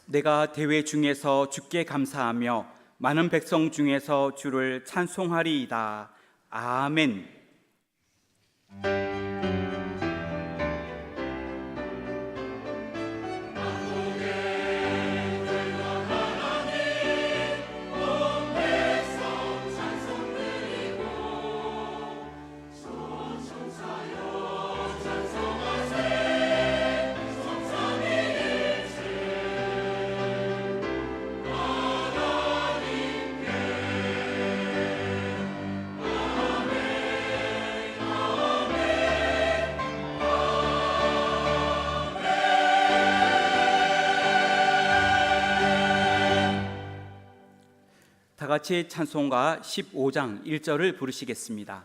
내가 대회 중에서 주께 감사하며 많은 백성 중에서 주를 찬송하리이다. 아멘. 다 같이 찬송가 15장 1절을 부르시겠습니다.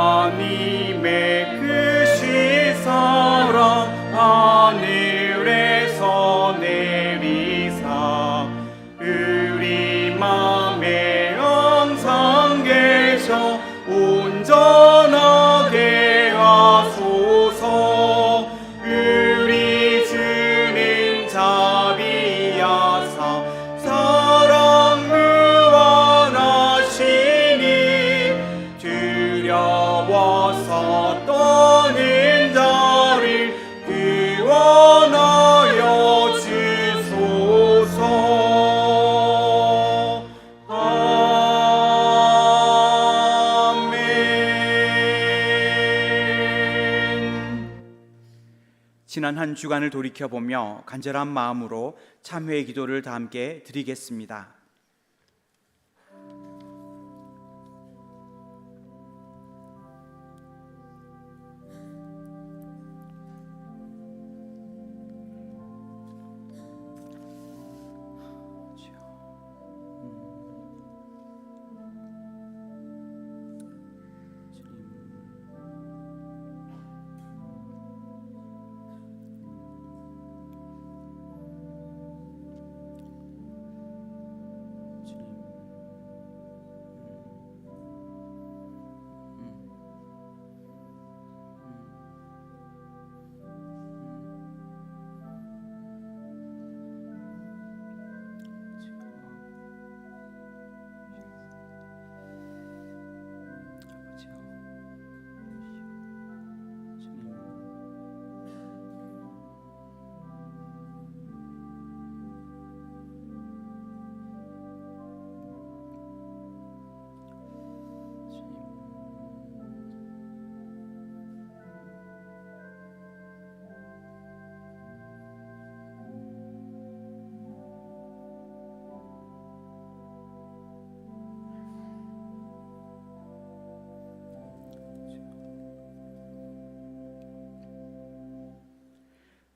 하나님의 크신 사랑 하늘에서 내리사 우리 맘에 항상 계셔 온전하게 하소서. 우리 주는 자비하사 사랑 무한하시니 두려워서 떠는 자를 구원하여 주소서. 지난 한 주간을 돌이켜보며 간절한 마음으로 참회의 기도를 다 함께 드리겠습니다.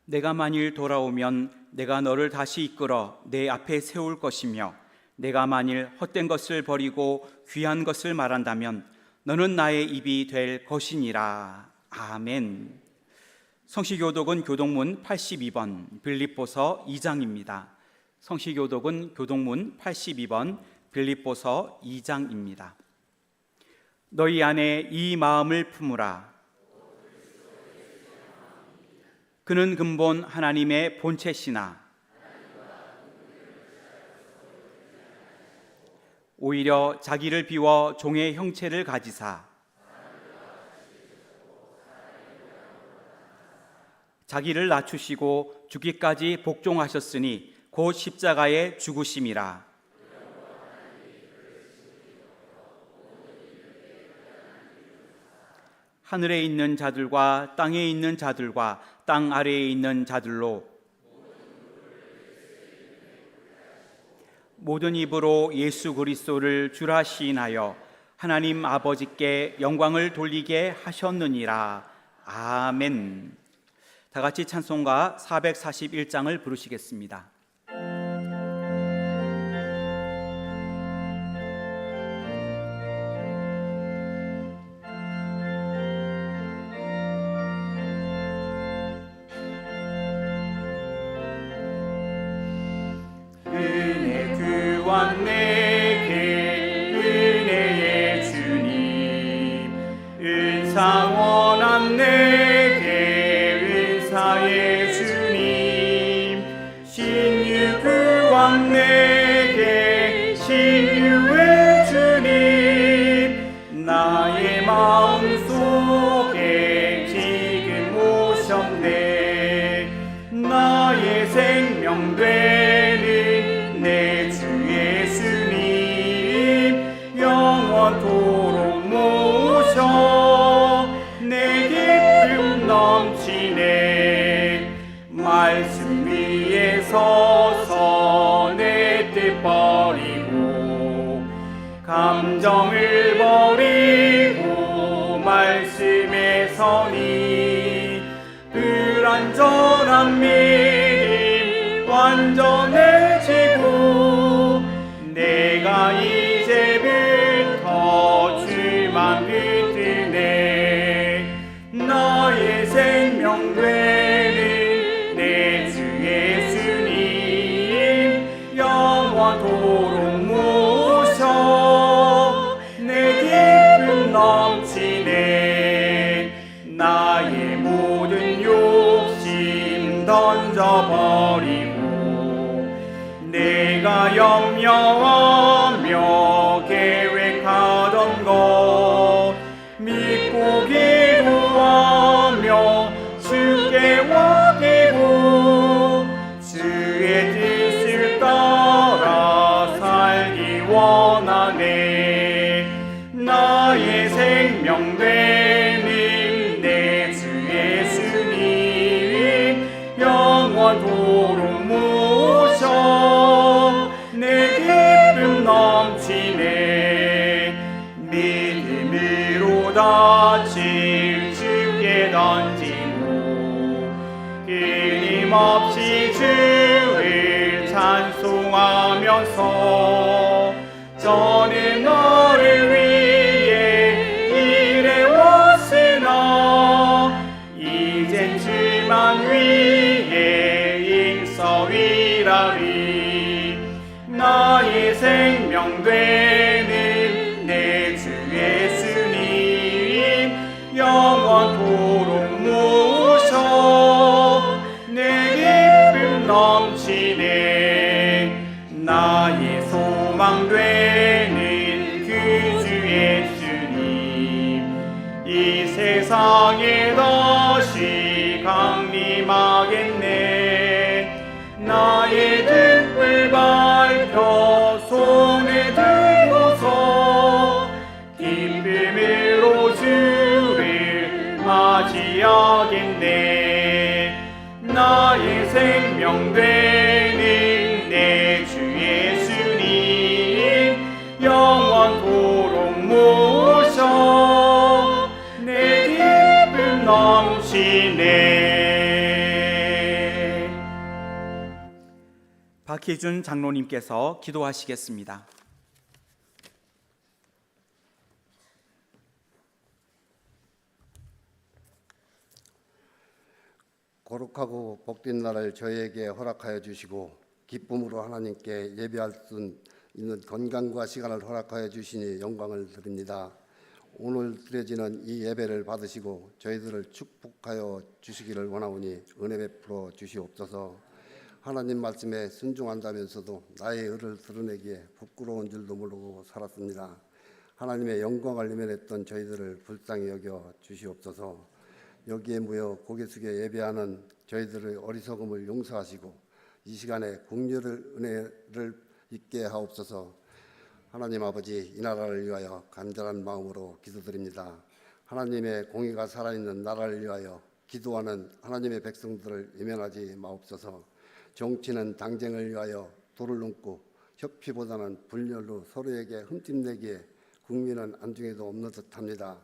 내가 만일 돌아오면 내가 너를 다시 이끌어 내 앞에 세울 것이며 내가 만일 헛된 것을 버리고 귀한 것을 말한다면 너는 나의 입이 될 것이니라. 아멘. 성시교독은 교독문 82번 빌립보서 2장입니다. 성시교독은 교독문 82번 빌립보서 2장입니다. 너희 안에 이 마음을 품으라. 그는 근본 하나님의 본체시나 오히려 자기를 비워 종의 형체를 가지사 자기를 낮추시고 죽기까지 복종하셨으니 곧 십자가에 죽으심이라. 하늘에 있는 자들과 땅에 있는 자들과 땅 아래에 있는 자들로 모든 입으로 예수 그리스도를 주라 시인하여 하나님 아버지께 영광을 돌리게 하셨느니라. 아멘. 다 같이 찬송가 441장을 부르시겠습니다. 은혜 구원 내게 생명되는 내 주 예수님 영원토록 모셔 내 기쁨 넘치네 말씀 위에 서서 내 뜻 버리고 감정을 버리고 말씀에 서니 불완전한 믿음 완전해지고 내가 이제부터 주만 붙드네 나의 생명 되는 내 주 예수님 영원토록 모셔 내 기쁨 넘치네 나의 모든 욕심 던져버리고 내가 염려하며 계획하던 것 믿고 기도하며 주께 맡기고 주의 뜻을 따라 살기 원하네 나의 생명 되는 내 주 예수님 영원토록 모셔 내 기쁨 넘치네 믿음으로 닻을 주께 던지고 끊임없이 주를 찬송하면서 저는 너를 위해 일해왔으나 이젠 주만 위해 일서일하리 나의 생명 되는 내 주 예수님 영원토록 모셔 내 기쁨 넘치네 나의 소망 되는 그 주 예수님 이 세상에 다시 강림하겠네 나의 등불 밝혀 손에 들고서 기쁨으로 주를 맞이하겠네 나의 생명 되는 내 주 예수님 영원토록 모셔 내 기쁨 넘치네 박희준 장로님께서 기도하시겠습니다. 거룩하고 복된 날을 저희에게 허락하여 주시고 기쁨으로 하나님께 예배할 수 있는 건강과 시간을 허락하여 주시니 영광을 드립니다. 오늘 드려지는 이 예배를 받으시고 저희들을 축복하여 주시기를 원하오니 은혜 베풀어 주시옵소서. 하나님 말씀에 순종한다면서도 나의 의를 드러내기에 부끄러운 줄도 모르고 살았습니다. 하나님의 영광을 외면했던 저희들을 불쌍히 여겨 주시옵소서. 여기에 모여 고개 숙여 예배하는 저희들의 어리석음을 용서하시고 이 시간에 긍휼을 은혜를 있게 하옵소서. 하나님 아버지, 이 나라를 위하여 간절한 마음으로 기도드립니다. 하나님의 공의가 살아있는 나라를 위하여 기도하는 하나님의 백성들을 외면하지 마옵소서. 정치는 당쟁을 위하여 도를 넘고 협피보다는 분열로 서로에게 흠집내기에 국민은 안중에도 없는 듯합니다.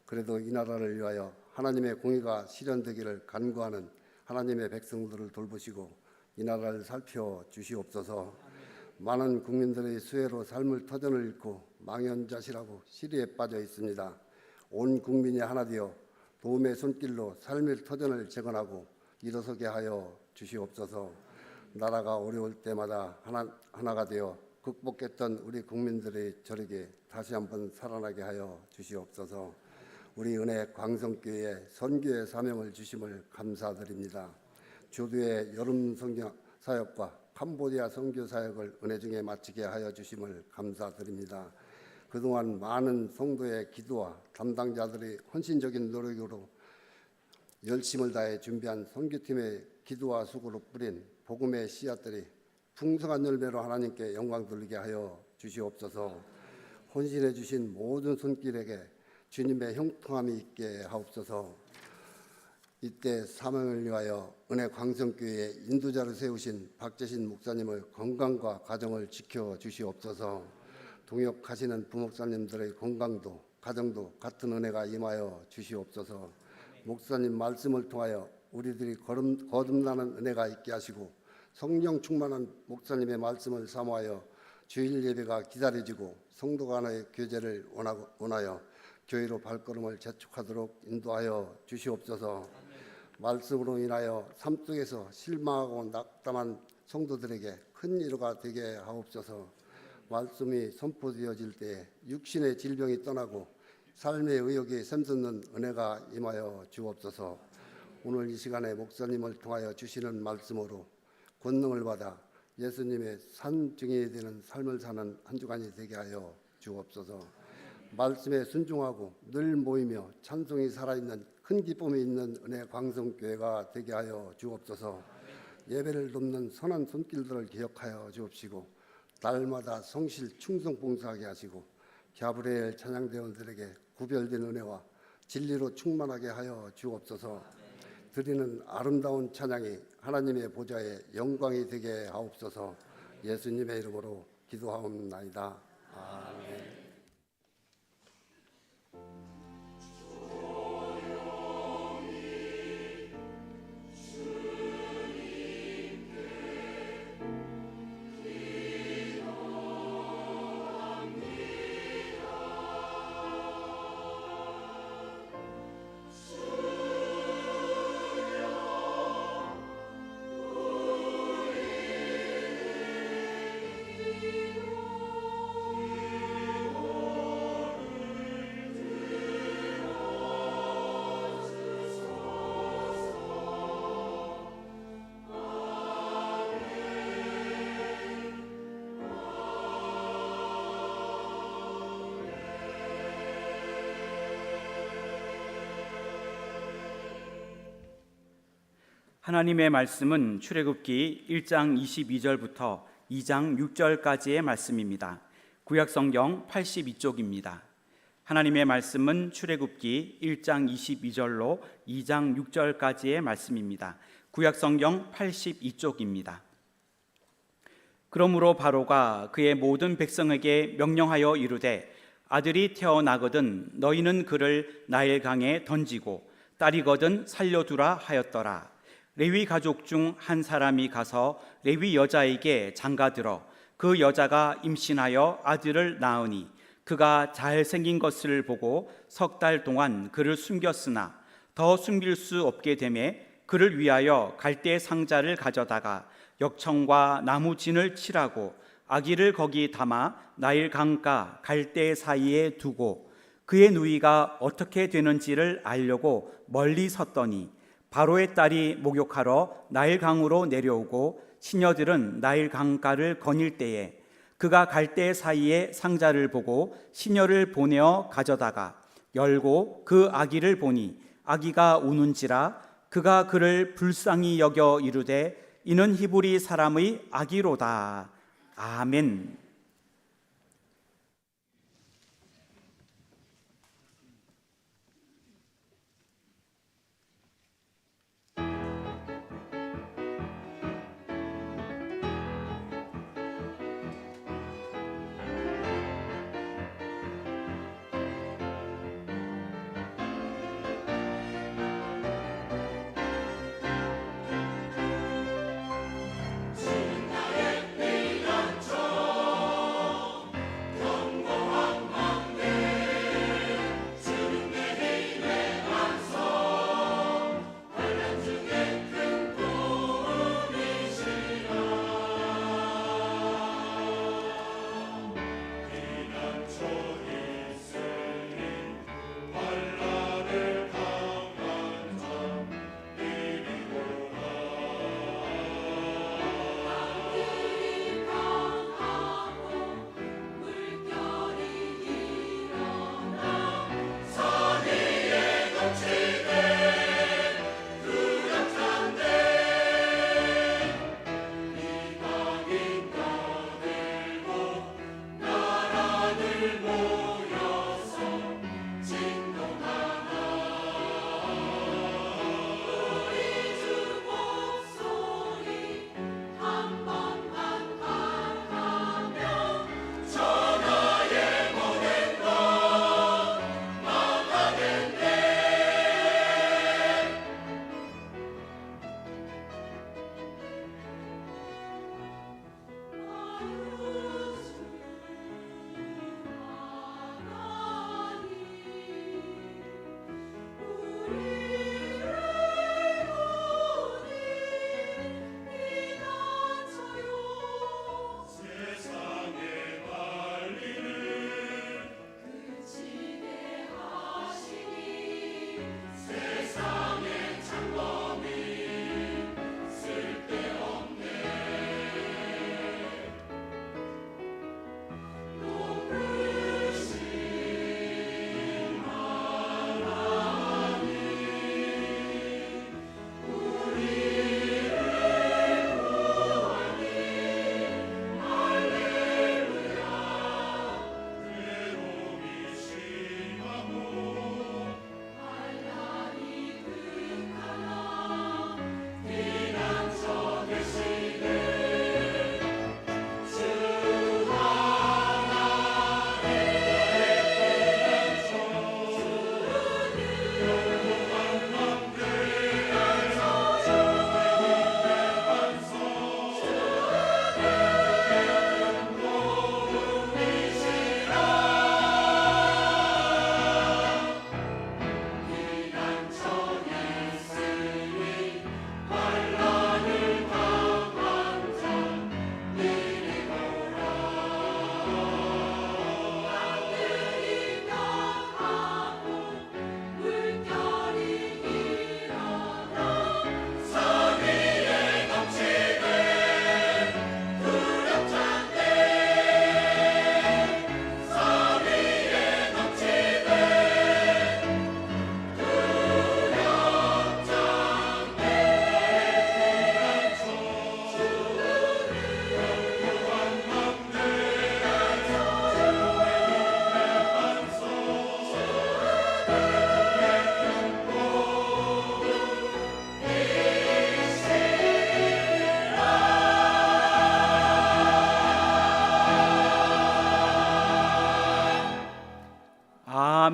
그래도 이 나라를 위하여 하나님의 공의가 실현되기를 간구하는 하나님의 백성들을 돌보시고 이 나라를 살펴 주시옵소서. 많은 국민들의 수혜로 삶을 터전을 잃고 망연자실하고 시리에 빠져 있습니다. 온 국민이 하나 되어 도움의 손길로 삶의 터전을 재건하고 일어서게 하여 주시옵소서. 나라가 어려울 때마다 하나가 되어 극복했던 우리 국민들의 저력이 다시 한번 살아나게 하여 주시옵소서. 우리 은혜 광성교회에 선교의 사명을 주심을 감사드립니다. 주도의 여름 선교 사역과 캄보디아 선교 사역을 은혜 중에 마치게 하여 주심을 감사드립니다. 그동안 많은 성도의 기도와 담당자들의 헌신적인 노력으로 열심을 다해 준비한 선교팀의 기도와 수고로 뿌린 복음의 씨앗들이 풍성한 열매로 하나님께 영광 돌리게 하여 주시옵소서. 헌신해 주신 모든 손길에게 주님의 형통함이 있게 하옵소서. 이때 사명을 위하여 은혜 광성교회의 인도자를 세우신 박재신 목사님의 건강과 가정을 지켜 주시옵소서. 동역하시는 부목사님들의 건강도 가정도 같은 은혜가 임하여 주시옵소서. 목사님 말씀을 통하여 우리들이 거듭나는 은혜가 있게 하시고 성령 충만한 목사님의 말씀을 사모하여 주일 예배가 기다려지고 성도 간의 교제를 원하여 교회로 발걸음을 재촉하도록 인도하여 주시옵소서. 말씀으로 인하여 삶 속에서 실망하고 낙담한 성도들에게 큰 위로가 되게 하옵소서. 말씀이 선포되어질 때 육신의 질병이 떠나고 삶의 의욕이 샘솟는 은혜가 임하여 주옵소서. 오늘 이 시간에 목사님을 통하여 주시는 말씀으로 권능을 받아 예수님의 산증인이 되는 삶을 사는 한 주간이 되게 하여 주옵소서. 말씀에 순종하고 늘 모이며 찬송이 살아있는 큰 기쁨이 있는 은혜 광성교회가 되게 하여 주옵소서. 예배를 돕는 선한 손길들을 기억하여 주옵시고 날마다 성실 충성 봉사하게 하시고 갸브리엘 찬양대원들에게 구별된 은혜와 진리로 충만하게 하여 주옵소서. 드리는 아름다운 찬양이 하나님의 보좌에 영광이 되게 하옵소서. 예수님의 이름으로 기도하옵나이다. 아멘. 하나님의 말씀은 출애굽기 1장 22절부터 2장 6절까지의 말씀입니다. 구약성경 82쪽입니다. 하나님의 말씀은 출애굽기 1장 22절로 2장 6절까지의 말씀입니다. 구약성경 82쪽입니다. 그러므로 바로가 그의 모든 백성에게 명령하여 이르되 아들이 태어나거든 너희는 그를 나일강에 던지고 딸이거든 살려두라 하였더라. 레위 가족 중 한 사람이 가서 레위 여자에게 장가들어 그 여자가 임신하여 아들을 낳으니 그가 잘생긴 것을 보고 3달 동안 그를 숨겼으나 더 숨길 수 없게 되매 그를 위하여 갈대 상자를 가져다가 역청과 나무진을 칠하고 아기를 거기 담아 나일 강가 갈대 사이에 두고 그의 누이가 어떻게 되는지를 알려고 멀리 섰더니 바로의 딸이 목욕하러 나일강으로 내려오고 시녀들은 나일강가를 거닐 때에 그가 갈대 사이에 상자를 보고 시녀를 보내어 가져다가 열고 그 아기를 보니 아기가 우는지라 그가 그를 불쌍히 여겨 이르되 이는 히브리 사람의 아기로다. 아멘.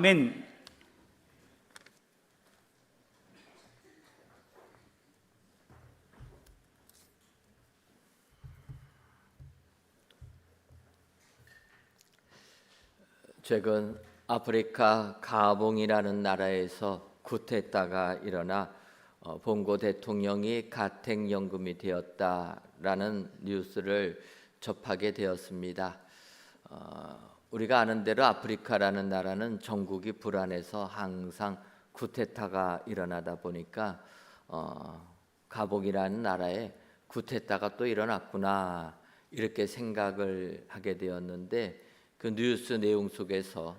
아멘. 최근 아프리카 가봉이라는 나라에서 쿠데타가 일어나 봉고 대통령이 가택연금이 되었다라는 뉴스를 접하게 되었습니다. 우리가 아는 대로 아프리카라는 나라는 전국이 불안해서 항상 쿠데타가 일어나다 보니까 가봉이라는 나라에 쿠데타가 또 일어났구나 이렇게 생각을 하게 되었는데, 그 뉴스 내용 속에서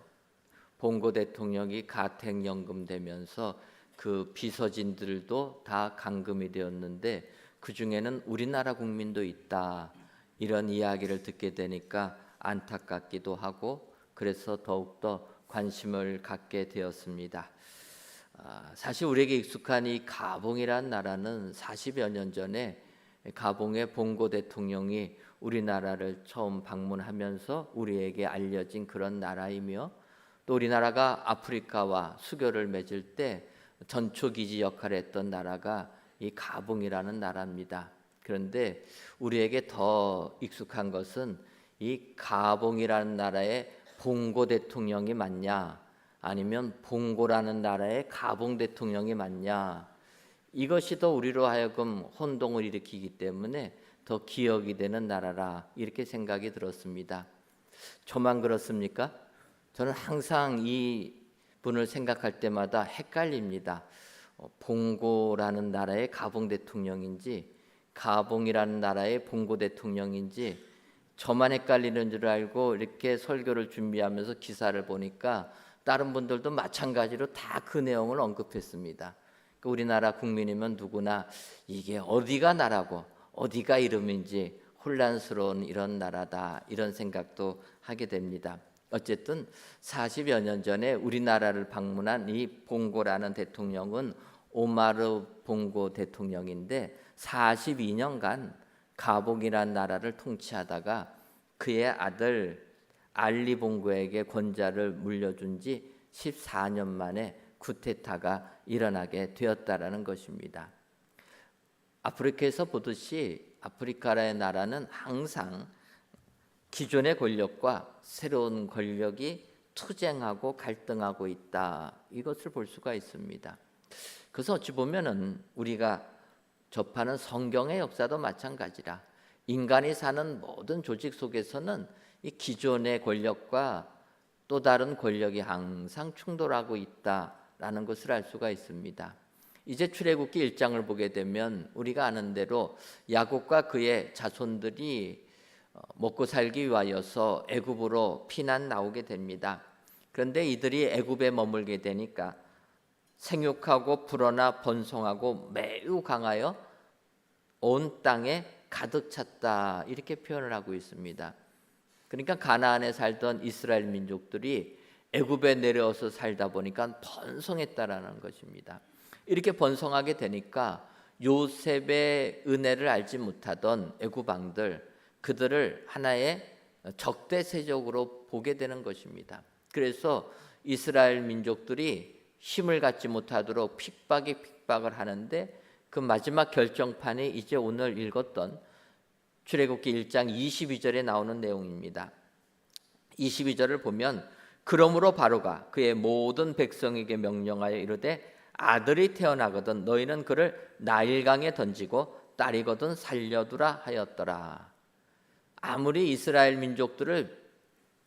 봉고 대통령이 가택연금 되면서 그 비서진들도 다 감금이 되었는데 그 중에는 우리나라 국민도 있다, 이런 이야기를 듣게 되니까 안타깝기도 하고 그래서 더욱더 관심을 갖게 되었습니다. 사실 우리에게 익숙한 이 가봉이라는 나라는 40여 년 전에 가봉의 봉고 대통령이 우리나라를 처음 방문하면서 우리에게 알려진 그런 나라이며, 또 우리나라가 아프리카와 수교를 맺을 때 전초기지 역할을 했던 나라가 이 가봉이라는 나라입니다. 그런데 우리에게 더 익숙한 것은 이 가봉이라는 나라의 봉고 대통령이 맞냐, 아니면 봉고라는 나라의 가봉 대통령이 맞냐, 이것이 더 우리로 하여금 혼동을 일으키기 때문에 더 기억이 되는 나라라 이렇게 생각이 들었습니다. 저만 그렇습니까? 저는 항상 이 분을 생각할 때마다 헷갈립니다. 봉고라는 나라의 가봉 대통령인지 가봉이라는 나라의 봉고 대통령인지 저만 헷갈리는 줄 알고 이렇게 설교를 준비하면서 기사를 보니까 다른 분들도 마찬가지로 다 그 내용을 언급했습니다. 우리나라 국민이면 누구나 이게 어디가 나라고 어디가 이름인지 혼란스러운 이런 나라다, 이런 생각도 하게 됩니다. 어쨌든 40여 년 전에 우리나라를 방문한 이 봉고라는 대통령은 오마르 봉고 대통령인데 42년간 가봉이라는 나라를 통치하다가 그의 아들 알리 봉고에게 권좌를 물려준 지 14년 만에 쿠데타가 일어나게 되었다라는 것입니다. 아프리카에서 보듯이 아프리카의 나라는 항상 기존의 권력과 새로운 권력이 투쟁하고 갈등하고 있다, 이것을 볼 수가 있습니다. 그래서 어찌 보면은 우리가 접하는 성경의 역사도 마찬가지라 인간이 사는 모든 조직 속에서는 이 기존의 권력과 또 다른 권력이 항상 충돌하고 있다라는 것을 알 수가 있습니다. 이제 출애굽기 1장을 보게 되면 우리가 아는 대로 야곱과 그의 자손들이 먹고 살기 위하여서 애굽으로 피난 나오게 됩니다. 그런데 이들이 애굽에 머물게 되니까 생육하고 불어나 번성하고 매우 강하여 온 땅에 가득 찼다, 이렇게 표현을 하고 있습니다. 그러니까 가나안에 살던 이스라엘 민족들이 애굽에 내려와서 살다 보니까 번성했다라는 것입니다. 이렇게 번성하게 되니까 요셉의 은혜를 알지 못하던 애굽 왕들, 그들을 하나의 적대 세력으로 보게 되는 것입니다. 그래서 이스라엘 민족들이 힘을 갖지 못하도록 핍박을 하는데, 그 마지막 결정판이 이제 오늘 읽었던 출애굽기 1장 22절에 나오는 내용입니다. 22절을 보면 그러므로 바로가 그의 모든 백성에게 명령하여 이르되 아들이 태어나거든 너희는 그를 나일강에 던지고 딸이거든 살려두라 하였더라. 아무리 이스라엘 민족들을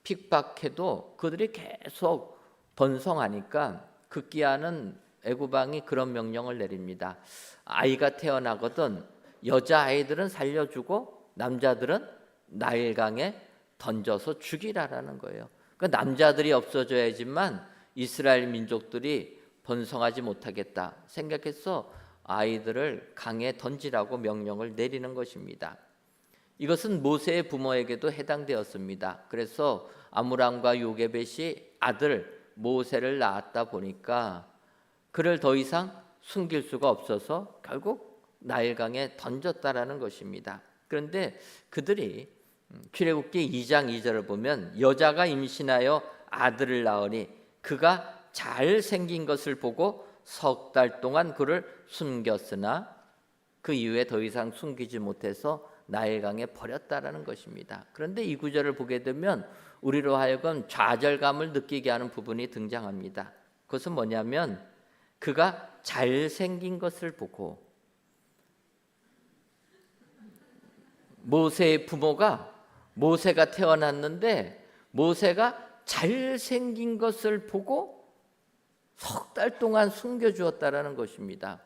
핍박해도 그들이 계속 번성하니까 급기야는 애굽 왕이 그런 명령을 내립니다. 아이가 태어나거든 여자아이들은 살려주고 남자들은 나일강에 던져서 죽이라라는 거예요. 그러니까 남자들이 없어져야지만 이스라엘 민족들이 번성하지 못하겠다 생각해서 아이들을 강에 던지라고 명령을 내리는 것입니다. 이것은 모세의 부모에게도 해당되었습니다. 그래서 아므람과 요게벳이 아들 모세를 낳았다 보니까 그를 더 이상 숨길 수가 없어서 결국 나일강에 던졌다라는 것입니다. 그런데 그들이 출애굽기 2장 2절을 보면 여자가 임신하여 아들을 낳으니 그가 잘 생긴 것을 보고 석 달 동안 그를 숨겼으나 그 이후에 더 이상 숨기지 못해서 나일강에 버렸다라는 것입니다. 그런데 이 구절을 보게 되면 우리로 하여금 좌절감을 느끼게 하는 부분이 등장합니다. 그것은 뭐냐면 그가 잘생긴 것을 보고, 모세의 부모가, 모세가 태어났는데 모세가 잘생긴 것을 보고 석 달 동안 숨겨주었다라는 것입니다.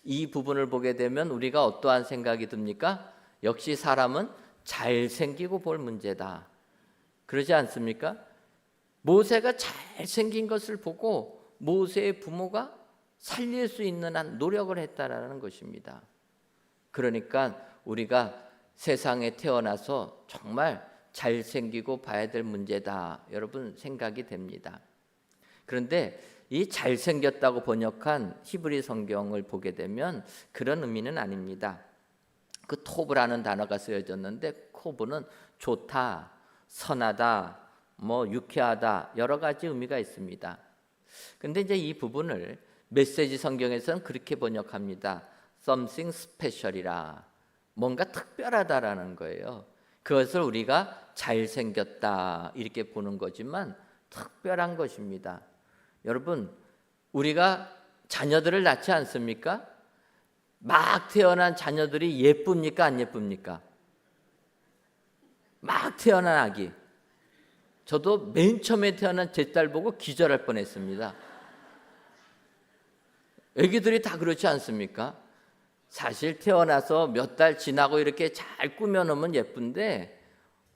이 부분을 보게 되면 우리가 어떠한 생각이 듭니까? 역시 사람은 잘생기고 볼 문제다. 그러지 않습니까? 모세가 잘생긴 것을 보고 모세의 부모가 살릴 수 있는 한 노력을 했다라는 것입니다. 그러니까 우리가 세상에 태어나서 정말 잘생기고 봐야 될 문제다, 여러분 생각이 됩니다. 그런데 이 잘생겼다고 번역한 히브리 성경을 보게 되면 그런 의미는 아닙니다. 그 토브라는 단어가 쓰여졌는데 코브는 좋다, 선하다, 유쾌하다, 여러 가지 의미가 있습니다. 근데 이제 이 부분을 메시지 성경에서는 그렇게 번역합니다. something special이라, 뭔가 특별하다라는 거예요. 그것을 우리가 잘생겼다 이렇게 보는 거지만 특별한 것입니다. 여러분, 우리가 자녀들을 낳지 않습니까? 막 태어난 자녀들이 예쁩니까? 안 예쁩니까? 막 태어난 아기, 저도 맨 처음에 태어난 제 딸 보고 기절할 뻔했습니다. 아기들이 다 그렇지 않습니까? 사실 태어나서 몇 달 지나고 이렇게 잘 꾸며놓으면 예쁜데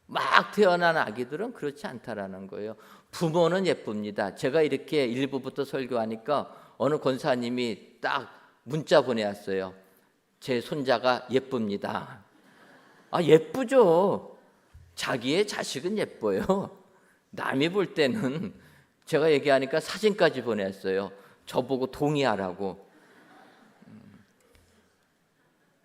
막 태어난 아기들은 그렇지 않다라는 거예요. 부모는 예쁩니다. 제가 이렇게 1부부터 설교하니까 어느 권사님이 딱 문자 보내왔어요. 제 손자가 예쁩니다. 아, 예쁘죠. 자기의 자식은 예뻐요. 남이 볼 때는, 제가 얘기하니까 사진까지 보냈어요. 저보고 동의하라고.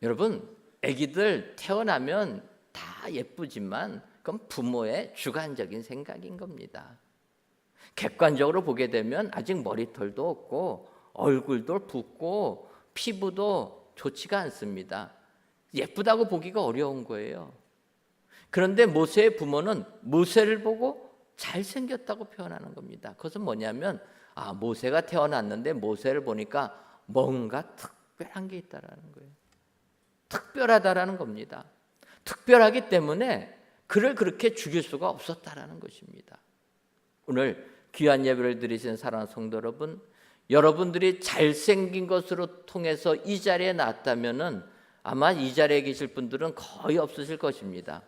여러분, 아기들 태어나면 다 예쁘지만 그건 부모의 주관적인 생각인 겁니다. 객관적으로 보게 되면 아직 머리털도 없고 얼굴도 붓고 피부도 좋지가 않습니다. 예쁘다고 보기가 어려운 거예요. 그런데 모세의 부모는 모세를 보고 잘생겼다고 표현하는 겁니다. 그것은 뭐냐면, 모세가 태어났는데 모세를 보니까 뭔가 특별한 게 있다라는 거예요. 특별하다라는 겁니다. 특별하기 때문에 그를 그렇게 죽일 수가 없었다라는 것입니다. 오늘 귀한 예배를 드리신 사랑하는 성도 여러분, 여러분들이 잘생긴 것으로 통해서 이 자리에 났다면은 아마 이 자리에 계실 분들은 거의 없으실 것입니다.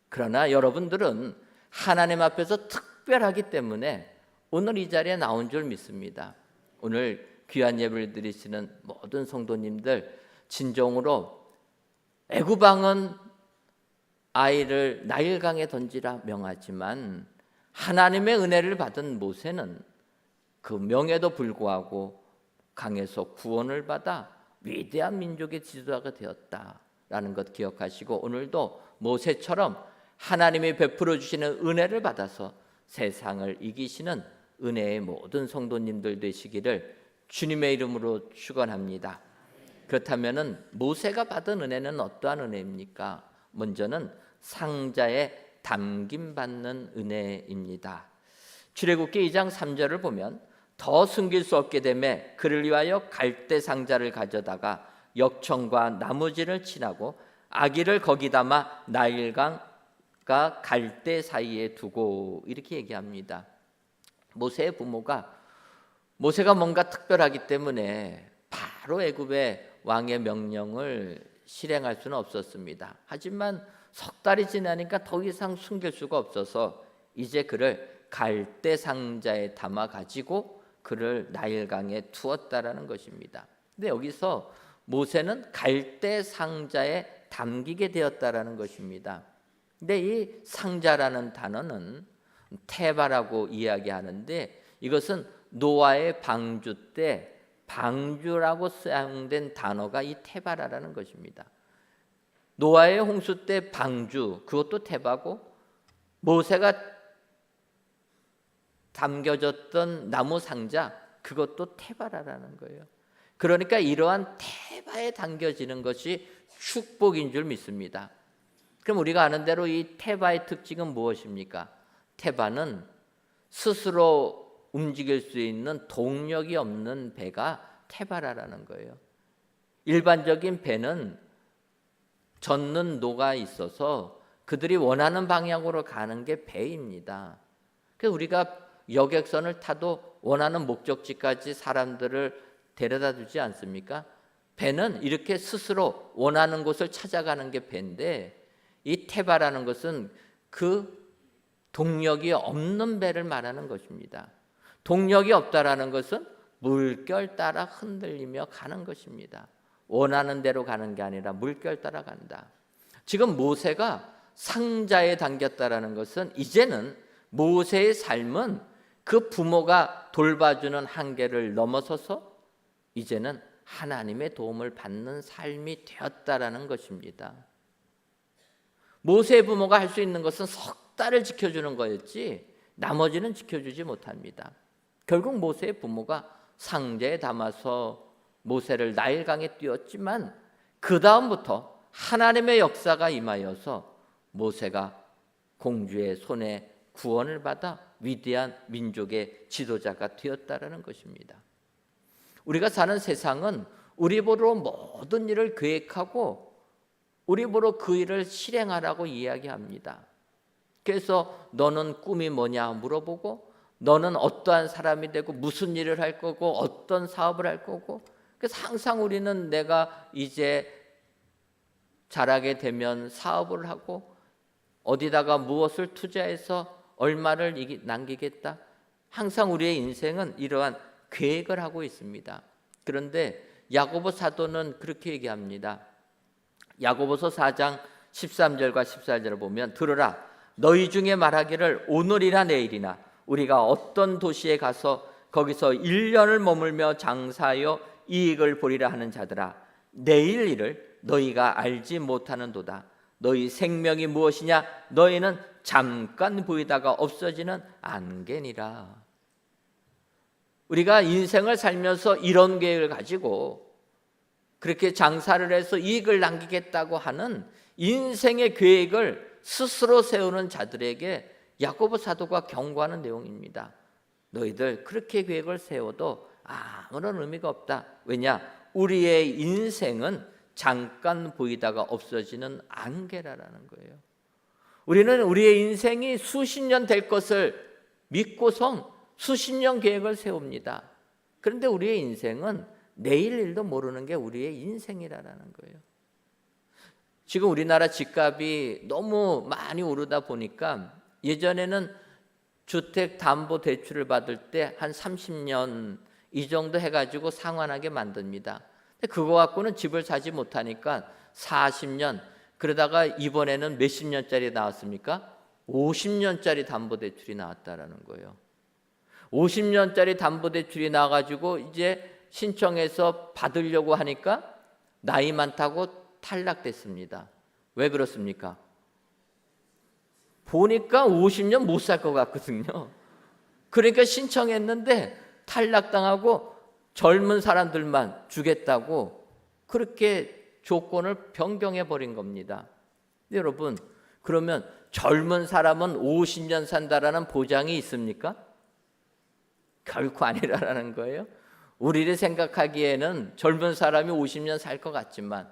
그러나 여러분들은 하나님 앞에서 특별하기 때문에 오늘 이 자리에 나온 줄 믿습니다. 오늘 귀한 예배를 드리시는 모든 성도님들, 진정으로 애굽 왕은 아이를 나일강에 던지라 명하지만 하나님의 은혜를 받은 모세는 그 명에도 불구하고 강에서 구원을 받아 위대한 민족의 지도자가 되었다라는 것 기억하시고, 오늘도 모세처럼 하나님이 베풀어 주시는 은혜를 받아서 세상을 이기시는 은혜의 모든 성도님들 되시기를 주님의 이름으로 축원합니다. 그렇다면은 모세가 받은 은혜는 어떠한 은혜입니까? 먼저는 상자에 담김 받는 은혜입니다. 출애굽기 2장 3절을 보면 더 숨길 수 없게 되매 그를 위하여 갈대 상자를 가져다가 역청과 나무질을 칠하고 아기를 거기 담아 나일강과 갈대 사이에 두고, 이렇게 얘기합니다. 모세의 부모가, 모세가 뭔가 특별하기 때문에 바로 애굽의 왕의 명령을 실행할 수는 없었습니다. 하지만 석 달이 지나니까 더 이상 숨길 수가 없어서 이제 그를 갈대 상자에 담아 가지고 그를 나일강에 두었다라는 것입니다. 근데 여기서 모세는 갈대 상자에 담기게 되었다라는 것입니다. 근데 이 상자라는 단어는 테바라고 이야기하는데, 이것은 노아의 방주 때 방주라고 사용된 단어가 이 테바라는 것입니다. 노아의 홍수 때 방주, 그것도 테바고, 모세가 담겨졌던 나무 상자, 그것도 테바라라는 거예요. 그러니까 이러한 테바에 담겨지는 것이 축복인 줄 믿습니다. 그럼 우리가 아는 대로 이 테바의 특징은 무엇입니까? 테바는 스스로 움직일 수 있는 동력이 없는 배가 테바라라는 거예요. 일반적인 배는 젓는 노가 있어서 그들이 원하는 방향으로 가는 게 배입니다. 그래서 우리가 여객선을 타도 원하는 목적지까지 사람들을 데려다 주지 않습니까? 배는 이렇게 스스로 원하는 곳을 찾아가는 게 배인데, 이 테바라는 것은 그 동력이 없는 배를 말하는 것입니다. 동력이 없다라는 것은 물결 따라 흔들리며 가는 것입니다. 원하는 대로 가는 게 아니라 물결 따라 간다. 지금 모세가 상자에 담겼다라는 것은 이제는 모세의 삶은 그 부모가 돌봐주는 한계를 넘어서서 이제는 하나님의 도움을 받는 삶이 되었다라는 것입니다. 모세의 부모가 할 수 있는 것은 석 달을 지켜주는 거였지 나머지는 지켜주지 못합니다. 결국 모세의 부모가 상자에 담아서 모세를 나일강에 띄웠지만 그 다음부터 하나님의 역사가 임하여서 모세가 공주의 손에 구원을 받아 위대한 민족의 지도자가 되었다라는 것입니다. 우리가 사는 세상은 우리 보러 모든 일을 계획하고 우리 보러 그 일을 실행하라고 이야기합니다. 그래서 너는 꿈이 뭐냐 물어보고, 너는 어떠한 사람이 되고 무슨 일을 할 거고 어떤 사업을 할 거고, 그래서 항상 우리는 내가 이제 자라게 되면 사업을 하고 어디다가 무엇을 투자해서 얼마를 남기겠다. 항상 우리의 인생은 이러한 계획을 하고 있습니다. 그런데 야고보 사도는 그렇게 얘기합니다. 야고보서 4장 13절과 14절을 보면, 들으라, 너희 중에 말하기를 오늘이나 내일이나 우리가 어떤 도시에 가서 거기서 1년을 머물며 장사하여 이익을 보리라 하는 자들아, 내일 일을 너희가 알지 못하는도다. 너희 생명이 무엇이냐? 너희는 잠깐 보이다가 없어지는 안개니라. 우리가 인생을 살면서 이런 계획을 가지고 그렇게 장사를 해서 이익을 남기겠다고 하는 인생의 계획을 스스로 세우는 자들에게 야고보 사도가 경고하는 내용입니다. 너희들 그렇게 계획을 세워도 아무런 의미가 없다. 왜냐? 우리의 인생은 잠깐 보이다가 없어지는 안개라는 거예요. 우리는 우리의 인생이 수십 년 될 것을 믿고선 수십 년 계획을 세웁니다. 그런데 우리의 인생은 내일 일도 모르는 게 우리의 인생이라는 거예요. 지금 우리나라 집값이 너무 많이 오르다 보니까 예전에는 주택담보대출을 받을 때 한 30년 이 정도 해가지고 상환하게 만듭니다. 근데 그거 갖고는 집을 사지 못하니까 40년, 그러다가 이번에는 몇십 년짜리 나왔습니까? 50년짜리 담보대출이 나왔다라는 거예요. 50년짜리 담보대출이 나와가지고 이제 신청해서 받으려고 하니까 나이 많다고 탈락됐습니다. 왜 그렇습니까? 보니까 50년 못 살 것 같거든요. 그러니까 신청했는데 탈락당하고 젊은 사람들만 주겠다고 그렇게 조건을 변경해 버린 겁니다. 여러분, 그러면 젊은 사람은 50년 산다라는 보장이 있습니까? 결코 아니라는 거예요. 우리를 생각하기에는 젊은 사람이 50년 살 것 같지만,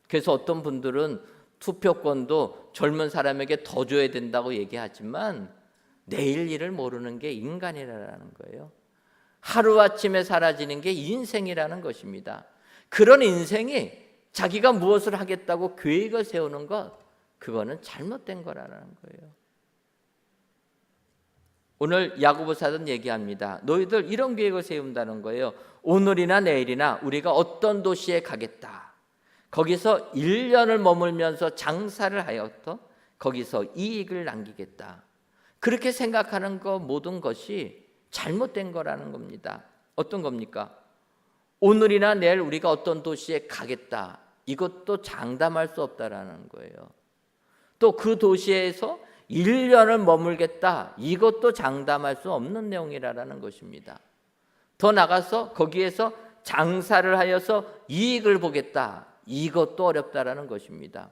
그래서 어떤 분들은 투표권도 젊은 사람에게 더 줘야 된다고 얘기하지만 내일 일을 모르는 게 인간이라는 거예요. 하루아침에 사라지는 게 인생이라는 것입니다. 그런 인생이 자기가 무엇을 하겠다고 계획을 세우는 것, 그거는 잘못된 거라는 거예요. 오늘 야고보 사도는 얘기합니다. 너희들 이런 계획을 세운다는 거예요. 오늘이나 내일이나 우리가 어떤 도시에 가겠다. 거기서 1년을 머물면서 장사를 하여서 거기서 이익을 남기겠다. 그렇게 생각하는 것 모든 것이 잘못된 거라는 겁니다. 어떤 겁니까? 오늘이나 내일 우리가 어떤 도시에 가겠다. 이것도 장담할 수 없다라는 거예요. 또 그 도시에서 1년을 머물겠다. 이것도 장담할 수 없는 내용이라는 것입니다. 더 나가서 거기에서 장사를 하여서 이익을 보겠다. 이것도 어렵다라는 것입니다.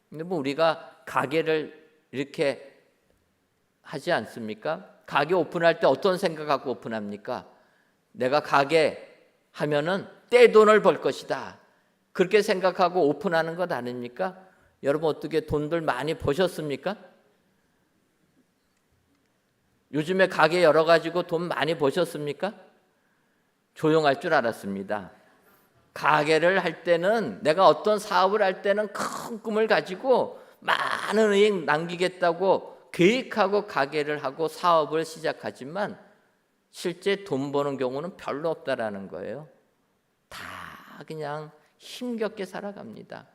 근데 뭐 우리가 가게를 이렇게 하지 않습니까? 가게 오픈할 때 어떤 생각하고 오픈합니까? 내가 가게 하면은 떼돈을 벌 것이다. 그렇게 생각하고 오픈하는 것 아닙니까? 여러분 어떻게 돈들 많이 버셨습니까? 요즘에 가게 열어가지고 돈 많이 버셨습니까? 조용할 줄 알았습니다. 가게를 할 때는 내가 어떤 사업을 할 때는 큰 꿈을 가지고 많은 이익 남기겠다고 계획하고 가게를 하고 사업을 시작하지만 실제 돈 버는 경우는 별로 없다라는 거예요. 다 그냥 힘겹게 살아갑니다.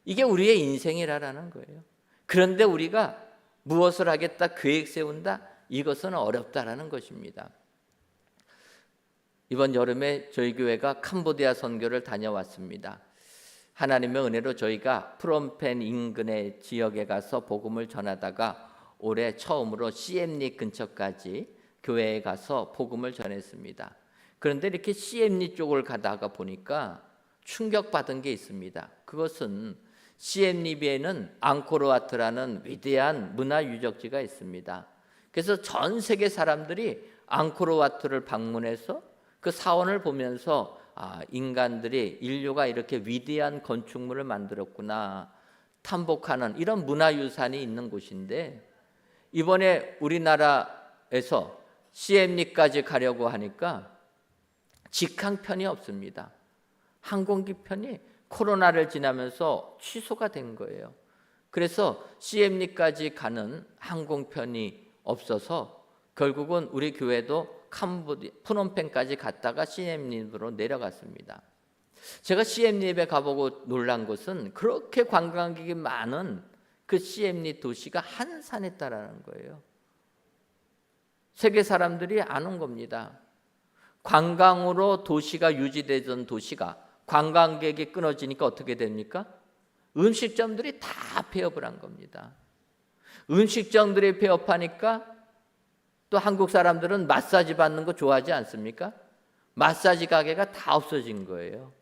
이게 우리의 인생이라는 거예요. 그런데 우리가 무엇을 하겠다 계획 세운다 이것은 어렵다라는 것입니다. 이번 여름에 저희 교회가 캄보디아 선교를 다녀왔습니다. 하나님의 은혜로 저희가 프놈펜 인근의 지역에 가서 복음을 전하다가 올해 처음으로 시엠리 근처까지 교회에 가서 복음을 전했습니다. 그런데 이렇게 시엠리 쪽을 가다가 보니까 충격받은 게 있습니다. 그것은 시엠리비에는 앙코르와트라는 위대한 문화유적지가 있습니다. 그래서 전 세계 사람들이 앙코르와트를 방문해서 그 사원을 보면서 인간들이 인류가 이렇게 위대한 건축물을 만들었구나 탐복하는 이런 문화유산이 있는 곳인데 이번에 우리나라에서 시엠리까지 가려고 하니까 직항편이 없습니다. 항공기편이 코로나를 지나면서 취소가 된 거예요. 그래서 시엠리까지 가는 항공편이 없어서 결국은 우리 교회도 프놈펜까지 갔다가 시엠리으로 내려갔습니다. 제가 시엠리에 가보고 놀란 것은 그렇게 관광객이 많은 그 시엠리 도시가 한 산에 있다라는 거예요. 세계 사람들이 안 온 겁니다. 관광으로 도시가 유지되던 도시가 관광객이 끊어지니까 어떻게 됩니까? 음식점들이 다 폐업을 한 겁니다. 음식점들이 폐업하니까 또 한국 사람들은 마사지 받는 거 좋아하지 않습니까? 마사지 가게가 다 없어진 거예요.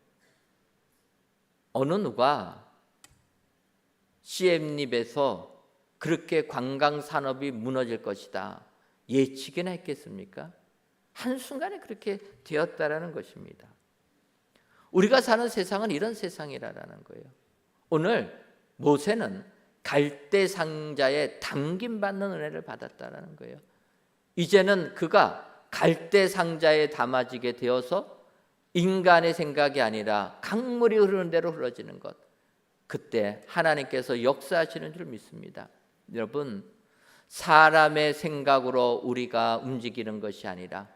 어느 누가 시엠립에서 그렇게 관광 산업이 무너질 것이다 예측이나 했겠습니까? 한순간에 그렇게 되었다라는 것입니다. 우리가 사는 세상은 이런 세상이라는 거예요. 오늘 모세는 갈대 상자에 담김받는 은혜를 받았다라는 거예요. 이제는 그가 갈대 상자에 담아지게 되어서 인간의 생각이 아니라 강물이 흐르는 대로 흘러지는 것, 그때 하나님께서 역사하시는 줄 믿습니다. 여러분, 사람의 생각으로 우리가 움직이는 것이 아니라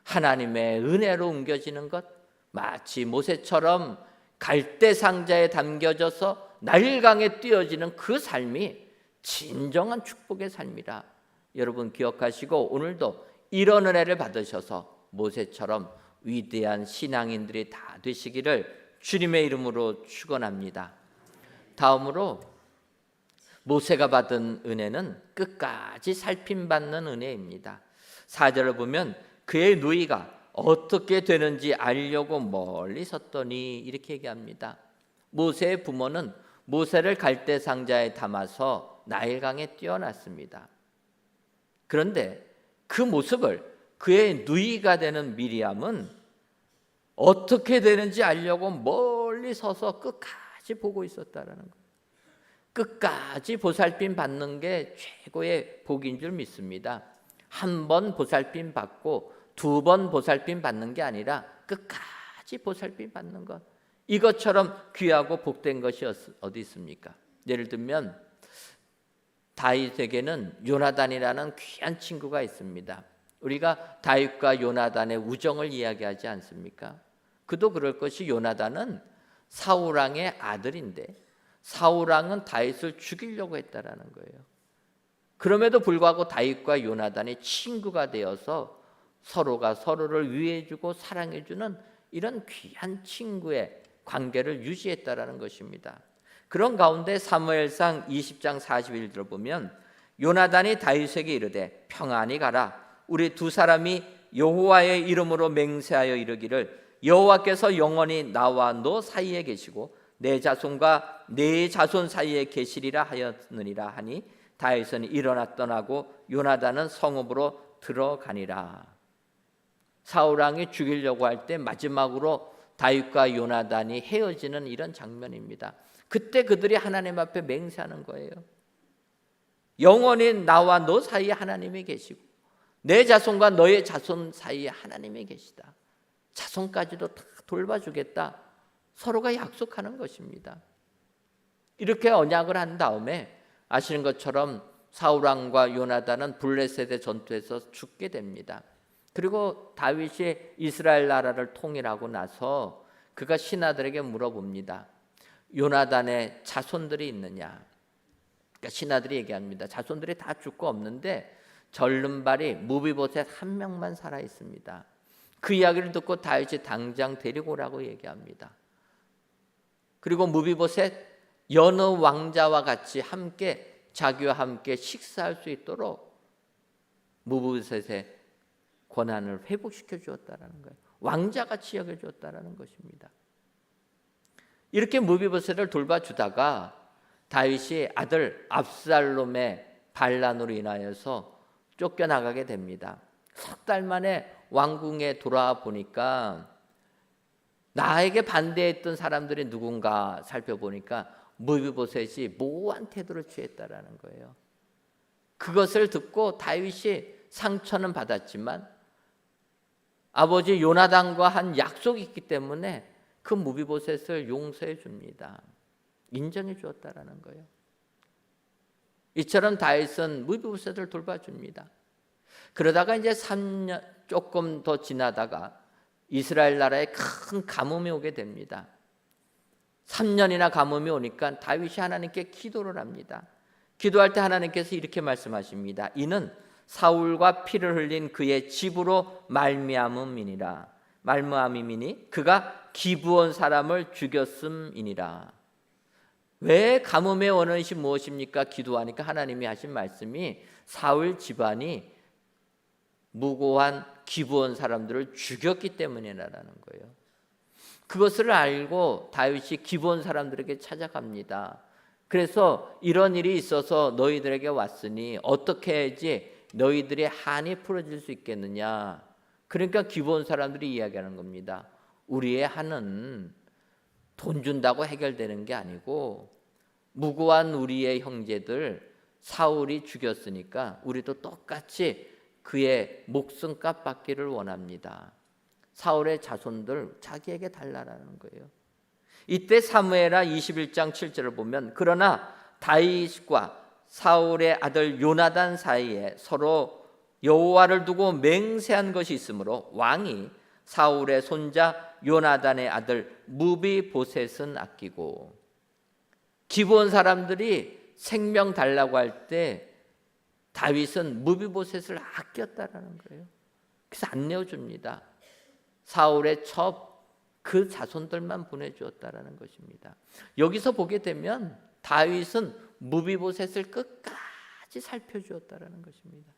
하나님의 은혜로 옮겨지는 것, 마치 모세처럼 갈대 상자에 담겨져서 나일강에 띄어지는 그 삶이 진정한 축복의 삶이라 여러분 기억하시고 오늘도 이런 은혜를 받으셔서 모세처럼 위대한 신앙인들이 다 되시기를 주님의 이름으로 축원합니다. 다음으로 모세가 받은 은혜는 끝까지 살핌받는 은혜입니다. 4절을 보면 그의 누이가 어떻게 되는지 알려고 멀리 섰더니 이렇게 얘기합니다. 모세의 부모는 모세를 갈대 상자에 담아서 나일강에 띄워놨습니다. 그런데 그 모습을 그의 누이가 되는 미리암은 어떻게 되는지 알려고 멀리 서서 끝까지 보고 있었다라는 거예요. 끝까지 보살핌 받는 게 최고의 복인 줄 믿습니다. 한 번 보살핌 받고 두 번 보살핌 받는 게 아니라 끝까지 보살핌 받는 것, 이것처럼 귀하고 복된 것이 어디 있습니까? 예를 들면 다윗에게는 요나단이라는 귀한 친구가 있습니다. 우리가 다윗과 요나단의 우정을 이야기하지 않습니까? 그도 그럴 것이 요나단은 사울왕의 아들인데 사울왕은 다윗을 죽이려고 했다라는 거예요. 그럼에도 불구하고 다윗과 요나단이 친구가 되어서 서로가 서로를 위해주고 사랑해주는 이런 귀한 친구의 관계를 유지했다라는 것입니다. 그런 가운데 사무엘상 20장 41절을 보면 요나단이 다윗에게 이르되 평안히 가라. 우리 두 사람이 여호와의 이름으로 맹세하여 이르기를 여호와께서 영원히 나와 너 사이에 계시고 내 자손과 내 자손 사이에 계시리라 하였느니라 하니 다윗은 일어나 떠나고 요나단은 성읍으로 들어가니라. 사울 왕이 죽이려고 할 때 마지막으로 다윗과 요나단이 헤어지는 이런 장면입니다. 그때 그들이 하나님 앞에 맹세하는 거예요. 영원히 나와 너 사이에 하나님이 계시고 내 자손과 너의 자손 사이에 하나님이 계시다. 자손까지도 다 돌봐주겠다. 서로가 약속하는 것입니다. 이렇게 언약을 한 다음에 아시는 것처럼 사울 왕과 요나단은 블레셋의 전투에서 죽게 됩니다. 그리고 다윗이 이스라엘 나라를 통일하고 나서 그가 신하들에게 물어봅니다. 요나단의 자손들이 있느냐? 그러니까 신하들이 얘기합니다. 자손들이 다 죽고 없는데 절름발이 무비보셋 한 명만 살아 있습니다. 그 이야기를 듣고 다윗이 당장 데리고 오라고 얘기합니다. 그리고 무비보셋 여느 왕자와 같이 함께 자기와 함께 식사할 수 있도록 무비보셋의 권한을 회복시켜 주었다라는 거예요. 왕자같이 여겨 주었다라는 것입니다. 이렇게 무비보셋을 돌봐주다가 다윗이 아들 압살롬의 반란으로 인하여서 쫓겨나가게 됩니다. 석 달 만에 왕궁에 돌아와 보니까 나에게 반대했던 사람들이 누군가 살펴보니까 무비보셋이 모호한 태도를 취했다라는 거예요. 그것을 듣고 다윗이 상처는 받았지만 아버지 요나단과 한 약속이 있기 때문에 그 무비보셋을 용서해 줍니다. 인정해 주었다라는 거예요. 이처럼 다윗은 무비보셋을 돌봐줍니다. 그러다가 이제 3년 조금 더 지나다가 이스라엘 나라에 큰 가뭄이 오게 됩니다. 3년이나 가뭄이 오니까 다윗이 하나님께 기도를 합니다. 기도할 때 하나님께서 이렇게 말씀하십니다. 이는 사울과 피를 흘린 그의 집으로 말미암음이니라. 말미암음이니 그가 기브온 사람을 죽였음이니라. 왜 가뭄의 원인이 무엇입니까? 기도하니까 하나님이 하신 말씀이 사울 집안이 무고한 기브온 사람들을 죽였기 때문이라는 거예요. 그것을 알고 다윗이 기브온 사람들에게 찾아갑니다. 그래서 이런 일이 있어서 너희들에게 왔으니 어떻게 해야지 너희들의 한이 풀어질 수 있겠느냐. 그러니까 기브온 사람들이 이야기하는 겁니다. 우리의 한은 돈 준다고 해결되는 게 아니고 무고한 우리의 형제들 사울이 죽였으니까 우리도 똑같이 그의 목숨값 받기를 원합니다. 사울의 자손들 자기에게 달라라는 거예요. 이때 사무엘하 21장 7절을 보면 그러나 다윗과 사울의 아들 요나단 사이에 서로 여호와를 두고 맹세한 것이 있으므로 왕이 사울의 손자 요나단의 아들 무비보셋은 아끼고 기브온 사람들이 생명 달라고 할 때 다윗은 무비보셋을 아꼈다라는 거예요. 그래서 안 내어줍니다. 사울의 첩 그 자손들만 보내주었다라는 것입니다. 여기서 보게 되면 다윗은 무비보셋을 끝까지 살펴주었다라는 것입니다.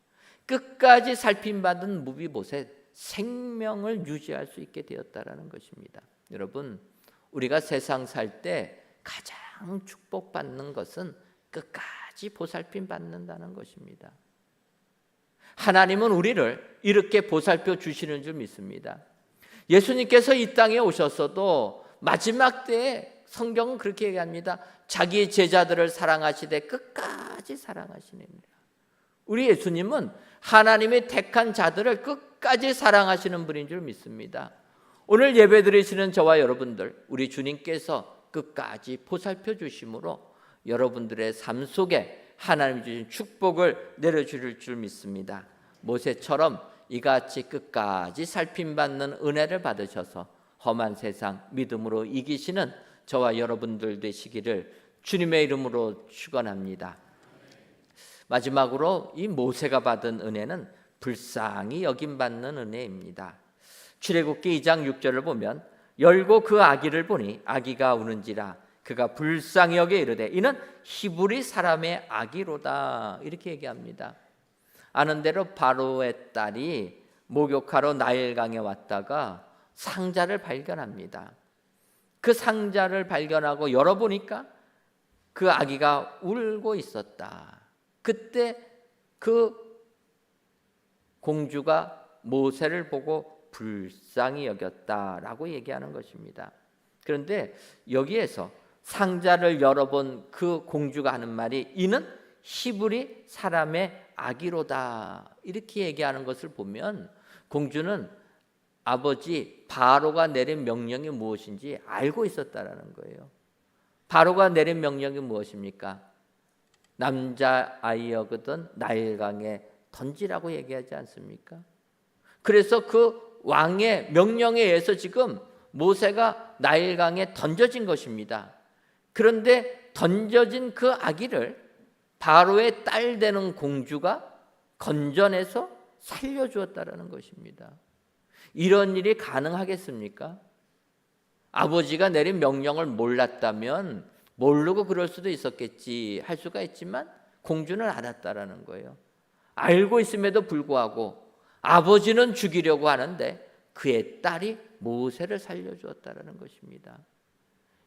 끝까지 살핌받은 무비보셋 생명을 유지할 수 있게 되었다라는 것입니다. 여러분, 우리가 세상 살 때 가장 축복받는 것은 끝까지 보살핌 받는다는 것입니다. 하나님은 우리를 이렇게 보살펴 주시는 줄 믿습니다. 예수님께서 이 땅에 오셨어도 마지막 때에 성경은 그렇게 얘기합니다. 자기 제자들을 사랑하시되 끝까지 사랑하시느니라. 우리 예수님은 하나님의 택한 자들을 끝까지 사랑하시는 분인 줄 믿습니다. 오늘 예배 드리시는 저와 여러분들, 우리 주님께서 끝까지 보살펴 주심으로 여러분들의 삶 속에 하나님이 주신 축복을 내려주실 줄 믿습니다. 모세처럼 이같이 끝까지 살핌받는 은혜를 받으셔서 험한 세상 믿음으로 이기시는 저와 여러분들 되시기를 주님의 이름으로 축원합니다. 마지막으로 이 모세가 받은 은혜는 불쌍히 여김받는 은혜입니다. 출애굽기 2장 6절을 보면 열고 그 아기를 보니 아기가 우는지라 그가 불쌍히 여겨 이르되 이는 히브리 사람의 아기로다 이렇게 얘기합니다. 아는 대로 바로의 딸이 목욕하러 나일강에 왔다가 상자를 발견합니다. 그 상자를 발견하고 열어보니까 그 아기가 울고 있었다. 그때 그 공주가 모세를 보고 불쌍히 여겼다라고 얘기하는 것입니다. 그런데 여기에서 상자를 열어본 그 공주가 하는 말이 이는 히브리 사람의 아기로다 이렇게 얘기하는 것을 보면 공주는 아버지 바로가 내린 명령이 무엇인지 알고 있었다라는 거예요. 바로가 내린 명령이 무엇입니까? 남자아이여거든 나일강에 던지라고 얘기하지 않습니까? 그래서 그 왕의 명령에 의해서 지금 모세가 나일강에 던져진 것입니다. 그런데 던져진 그 아기를 바로의 딸 되는 공주가 건져내서 살려주었다라는 것입니다. 이런 일이 가능하겠습니까? 아버지가 내린 명령을 몰랐다면 모르고 그럴 수도 있었겠지 할 수가 있지만 공주는 알았다라는 거예요. 알고 있음에도 불구하고 아버지는 죽이려고 하는데 그의 딸이 모세를 살려주었다라는 것입니다.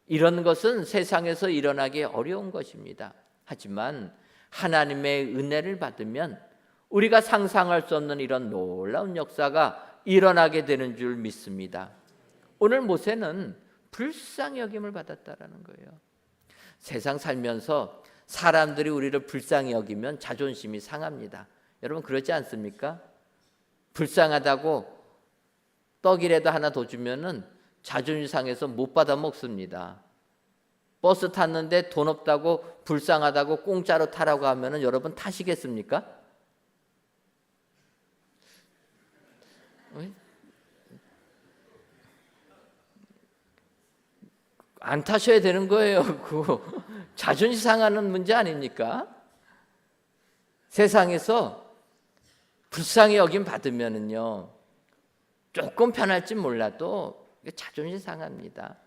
이런 것은 세상에서 일어나기 어려운 것입니다. 하지만 하나님의 은혜를 받으면 우리가 상상할 수 없는 이런 놀라운 역사가 일어나게 되는 줄 믿습니다. 오늘 모세는 불쌍히 여김을 받았다라는 거예요. 세상 살면서 사람들이 우리를 불쌍히 여기면 자존심이 상합니다. 여러분 그렇지 않습니까? 불쌍하다고 떡이라도 하나 더 주면은 자존심 상해서 못 받아 먹습니다. 버스 탔는데 돈 없다고 불쌍하다고 공짜로 타라고 하면은 여러분 타시겠습니까? 안 타셔야 되는 거예요. 그 자존심 상하는 문제 아닙니까? 세상에서 불쌍히 여김 받으면은요 조금 편할지 몰라도 자존심 상합니다.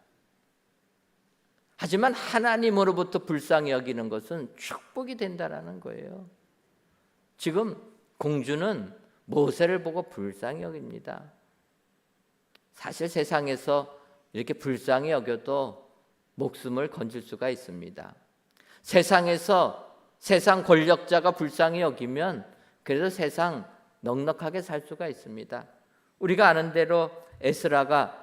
하지만 하나님으로부터 불쌍히 여기는 것은 축복이 된다라는 거예요. 지금 공주는 모세를 보고 불쌍히 여깁니다. 사실 세상에서 이렇게 불쌍히 여겨도 목숨을 건질 수가 있습니다. 세상에서 세상 권력자가 불쌍히 여기면 그래도 세상 넉넉하게 살 수가 있습니다. 우리가 아는 대로 에스라가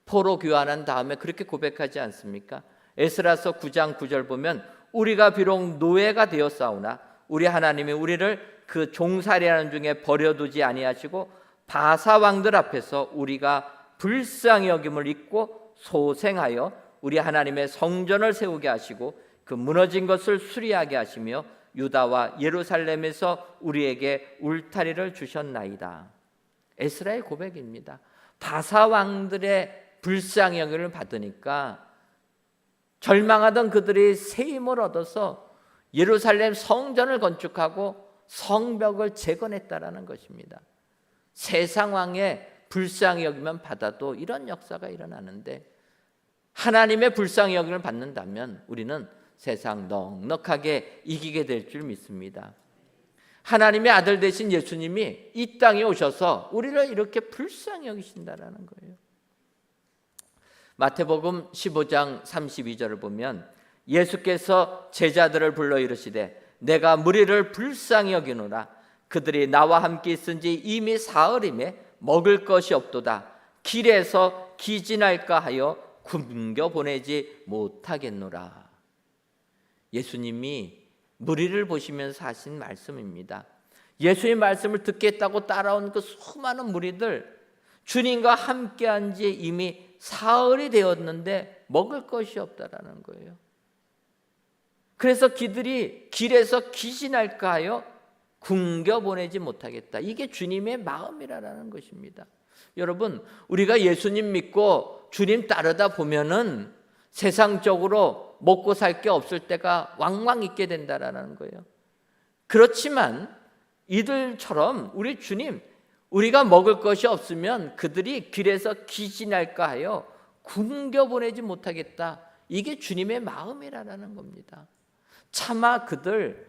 포로 귀환한 다음에 그렇게 고백하지 않습니까? 에스라서 9장 9절 보면 우리가 비록 노예가 되었사오나 우리 하나님이 우리를 그 종살이하는 중에 버려두지 아니하시고 바사 왕들 앞에서 우리가 불쌍히 여김을 잊고 소생하여 우리 하나님의 성전을 세우게 하시고 그 무너진 것을 수리하게 하시며 유다와 예루살렘에서 우리에게 울타리를 주셨나이다. 에스라의 고백입니다. 바사 왕들의 불쌍히 여김을 받으니까 절망하던 그들이 새 힘을 얻어서 예루살렘 성전을 건축하고 성벽을 재건했다라는 것입니다. 세상 왕의 불쌍히 여김만 받아도 이런 역사가 일어나는데 하나님의 불쌍히 여김을 받는다면 우리는 세상 넉넉하게 이기게 될 줄 믿습니다. 하나님의 아들 되신 예수님이 이 땅에 오셔서 우리를 이렇게 불쌍히 여기신다라는 거예요. 마태복음 15장 32절을 보면 예수께서 제자들을 불러 이르시되 내가 무리를 불쌍히 여기노라. 그들이 나와 함께 있은지 이미 사흘임에 먹을 것이 없도다. 길에서 기진할까 하여 굶겨 보내지 못하겠노라. 예수님이 무리를 보시면서 하신 말씀입니다. 예수의 말씀을 듣겠다고 따라온 그 수많은 무리들, 주님과 함께한 지 이미 사흘이 되었는데 먹을 것이 없다라는 거예요. 그래서 그들이 길에서 기진할까 하여 굶겨 보내지 못하겠다. 이게 주님의 마음이라는 것입니다. 여러분, 우리가 예수님 믿고 주님 따르다 보면은 세상적으로 먹고 살 게 없을 때가 왕왕 있게 된다라는 거예요. 그렇지만 이들처럼 우리 주님, 우리가 먹을 것이 없으면 그들이 길에서 기진할까 하여 굶겨 보내지 못하겠다. 이게 주님의 마음이라는 겁니다. 차마 그들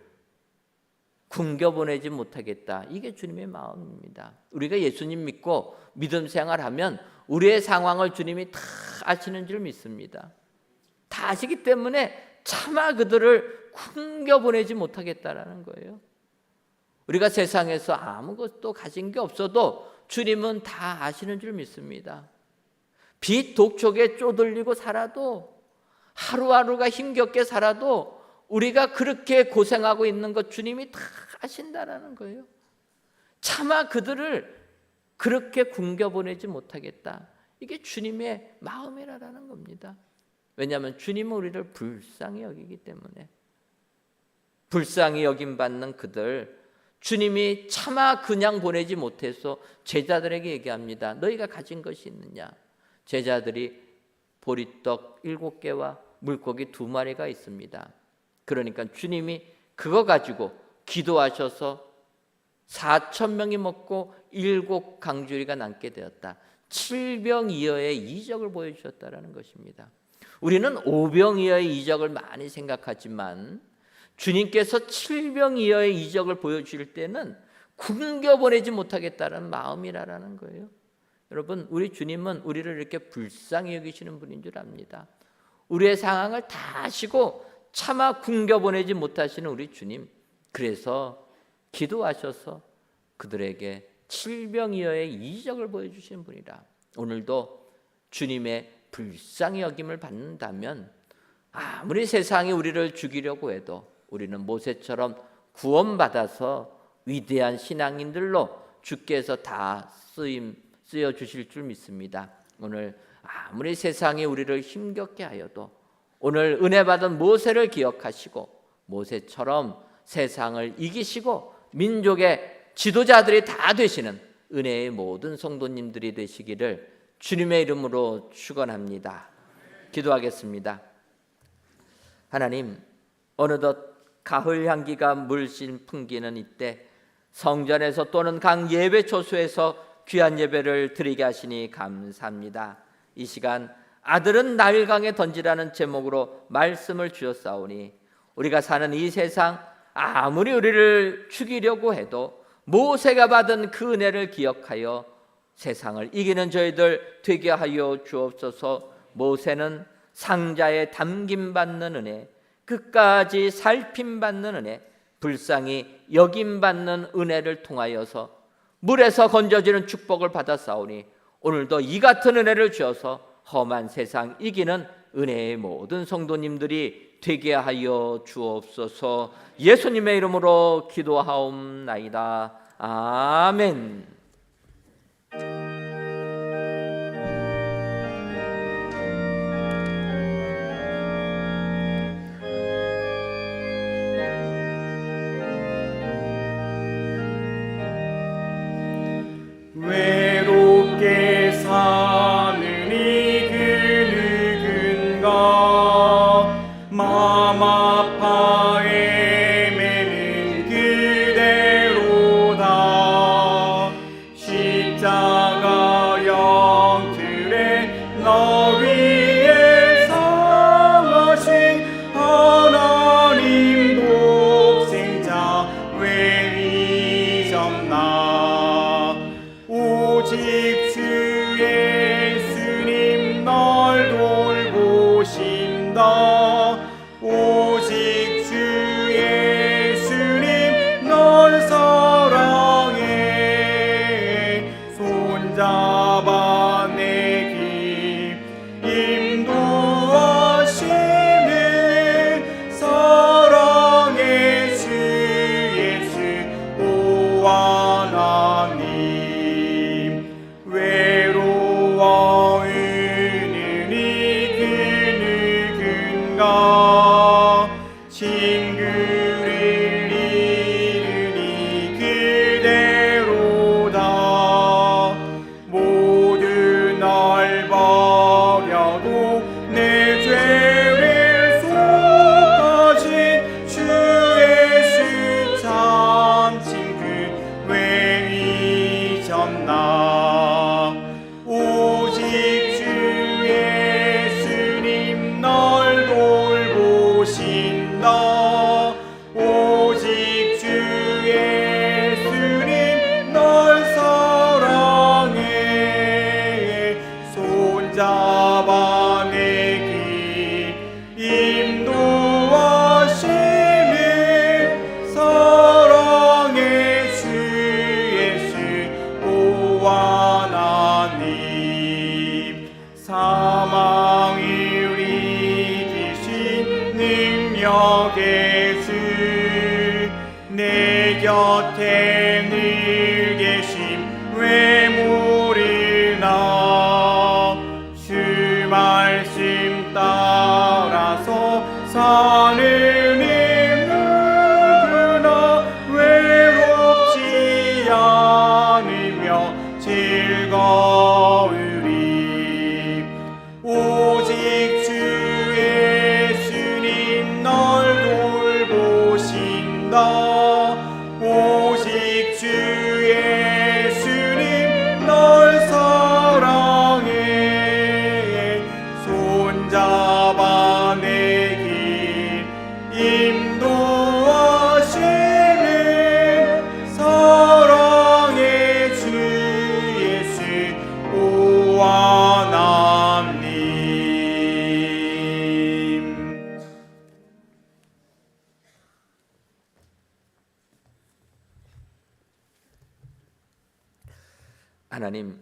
굶겨보내지 못하겠다. 이게 주님의 마음입니다. 우리가 예수님 믿고 믿음 생활하면 우리의 상황을 주님이 다 아시는 줄 믿습니다. 다 아시기 때문에 차마 그들을 굶겨보내지 못하겠다라는 거예요. 우리가 세상에서 아무것도 가진 게 없어도 주님은 다 아시는 줄 믿습니다. 빚 독촉에 쪼들리고 살아도, 하루하루가 힘겹게 살아도 우리가 그렇게 고생하고 있는 것 주님이 다 아신다라는 거예요. 차마 그들을 그렇게 굶겨보내지 못하겠다. 이게 주님의 마음이라는 겁니다. 왜냐하면 주님은 우리를 불쌍히 여기기 때문에. 불쌍히 여김받는 그들, 주님이 차마 그냥 보내지 못해서 제자들에게 얘기합니다. 너희가 가진 것이 있느냐? 제자들이 보리떡 7개와 물고기 2마리가 있습니다. 그러니까 주님이 그거 가지고 기도하셔서 4,000명이 먹고 7 강주리가 남게 되었다. 7병이어의 이적을 보여주셨다는 것입니다. 우리는 5병이어의 이적을 많이 생각하지만 주님께서 7병이어의 이적을 보여주실 때는 굶겨보내지 못하겠다는 마음이라는 거예요. 여러분, 우리 주님은 우리를 이렇게 불쌍히 여기시는 분인 줄 압니다. 우리의 상황을 다 아시고 차마 굶겨보내지 못하시는 우리 주님, 그래서 기도하셔서 그들에게 7병이어의 이적을 보여주시는 분이라. 오늘도 주님의 불쌍히 여김을 받는다면 아무리 세상이 우리를 죽이려고 해도 우리는 모세처럼 구원받아서 위대한 신앙인들로 주께서 다 쓰여 주실 줄 믿습니다. 오늘 아무리 세상이 우리를 힘겹게 하여도 오늘 은혜 받은 모세를 기억하시고 모세처럼 세상을 이기시고 민족의 지도자들이 다 되시는 은혜의 모든 성도님들이 되시기를 주님의 이름으로 축원합니다. 기도하겠습니다. 하나님, 어느덧 가을 향기가 물씬 풍기는 이때 성전에서 또는 각 예배 초소에서 귀한 예배를 드리게 하시니 감사합니다. 이 시간 아들은 나일강에 던지라는 제목으로 말씀을 주셨사오니 우리가 사는 이 세상 아무리 우리를 죽이려고 해도 모세가 받은 그 은혜를 기억하여 세상을 이기는 저희들 되게 하여 주옵소서. 모세는 상자에 담김받는 은혜, 끝까지 살핌받는 은혜, 불쌍히 여김받는 은혜를 통하여서 물에서 건져지는 축복을 받았사오니 오늘도 이 같은 은혜를 주어서 험한 세상 이기는 은혜의 모든 성도님들이 되게 하여 주옵소서. 예수님의 이름으로 기도하옵나이다. 아멘. 외롭게 사는 이 그늙은 것 마음 아파에 매는 그대로다. 내 곁에 늘 계심 왜 모르나. 주 말씀 따라서 사는 이 누구나 외롭지 않으며 즐거우리. 오직 주 예수님 널 돌보신다. 오직 주 예수님 널 사랑해. 손잡아 내 길 인도하시는 사랑의 주 예수 오하나님. 하나님,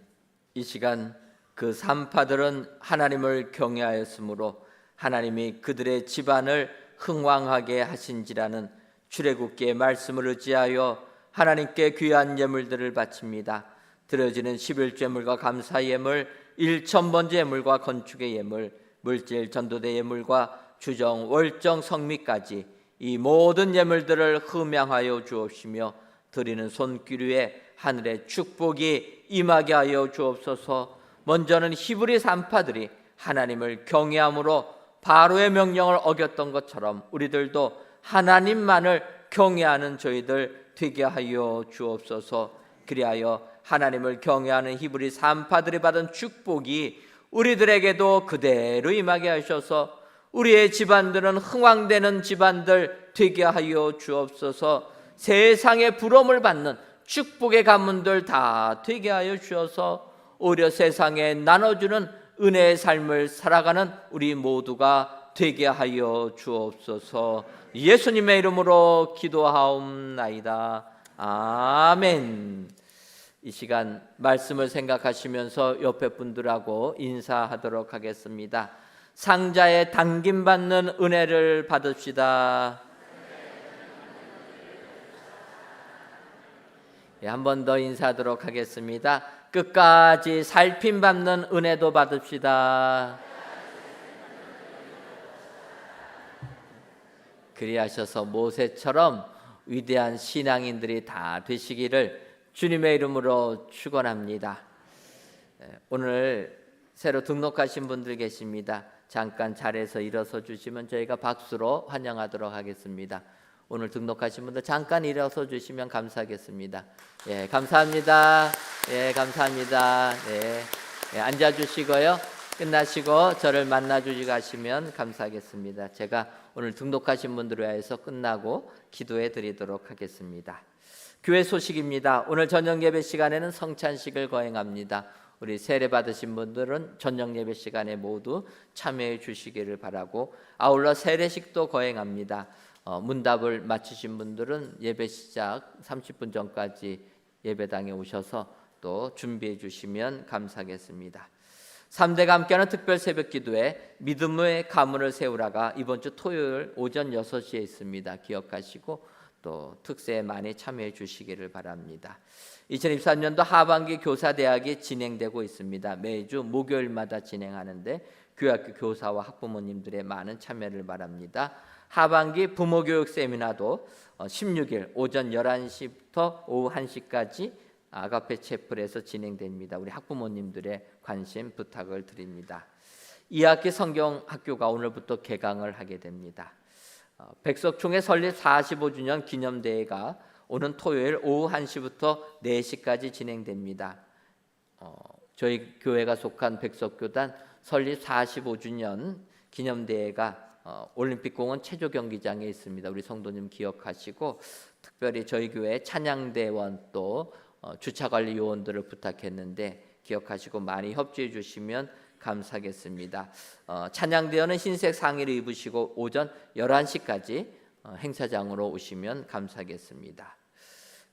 이 시간 그 산파들은 하나님을 경외하였으므로 하나님이 그들의 집안을 흥왕하게 하신지라는 출애굽기의 말씀을 의지하여 하나님께 귀한 예물들을 바칩니다. 드려지는 11제물과 감사 예물, 1,000번째 예물과 건축의 예물, 물질 전도대 예물과 주정, 월정, 성미까지 이 모든 예물들을 흠양하여 주옵시며 드리는 손길 위에 하늘의 축복이 임하게 하여 주옵소서. 먼저는 히브리 산파들이 하나님을 경외함으로 바로의 명령을 어겼던 것처럼 우리들도 하나님만을 경외하는 저희들 되게 하여 주옵소서. 그리하여 하나님을 경외하는 히브리 산파들이 받은 축복이 우리들에게도 그대로 임하게 하셔서 우리의 집안들은 흥왕되는 집안들 되게 하여 주옵소서. 세상의 부러움을 받는 축복의 가문들 다 되게 하여 주셔서 오히려 세상에 나눠주는 은혜의 삶을 살아가는 우리 모두가 되게 하여 주옵소서. 예수님의 이름으로 기도하옵나이다. 아멘. 이 시간 말씀을 생각하시면서 옆에 분들하고 인사하도록 하겠습니다. 상자에 당김받는 은혜를 받읍시다. 한 번 더 인사하도록 하겠습니다. 끝까지 살핌받는 은혜도 받읍시다. 그리하셔서 모세처럼 위대한 신앙인들이 다 되시기를 주님의 이름으로 축원합니다. 오늘 새로 등록하신 분들 계십니다. 잠깐 자리에서 일어서 주시면 저희가 박수로 환영하도록 하겠습니다. 오늘 등록하신 분들 잠깐 일어서 주시면 감사하겠습니다. 예, 감사합니다. 예, 감사합니다. 예, 앉아 주시고요. 끝나시고 저를 만나 주시고 가시면 감사하겠습니다. 제가 오늘 등록하신 분들을 위해서 끝나고 기도해 드리도록 하겠습니다. 교회 소식입니다. 오늘 저녁 예배 시간에는 성찬식을 거행합니다. 우리 세례 받으신 분들은 저녁 예배 시간에 모두 참여해 주시기를 바라고, 아울러 세례식도 거행합니다. 문답을 마치신 분들은 예배 시작 30분 전까지 예배당에 오셔서 또 준비해 주시면 감사하겠습니다. 3대가 함께하는 특별 새벽 기도회 믿음의 가문을 세우라가 이번 주 토요일 오전 6시에 있습니다. 기억하시고 또 특세에 많이 참여해 주시기를 바랍니다. 2024년도 하반기 교사대학이 진행되고 있습니다. 매주 목요일마다 진행하는데 교학교 교사와 학부모님들의 많은 참여를 바랍니다. 하반기 부모교육 세미나도 16일 오전 11시부터 오후 1시까지 아가페 채플에서 진행됩니다. 우리 학부모님들의 관심 부탁을 드립니다. 2학기 성경학교가 오늘부터 개강을 하게 됩니다. 백석총회 설립 45주년 기념대회가 오는 토요일 오후 1시부터 4시까지 진행됩니다. 저희 교회가 속한 백석교단 설립 45주년 기념대회가 올림픽공원 체조경기장에 있습니다. 우리 성도님 기억하시고 특별히 저희 교회 찬양대원 또 주차관리 요원들을 부탁했는데 기억하시고 많이 협조해 주시면 감사하겠습니다. 찬양대원은 흰색 상의를 입으시고 오전 11시까지 행사장으로 오시면 감사하겠습니다.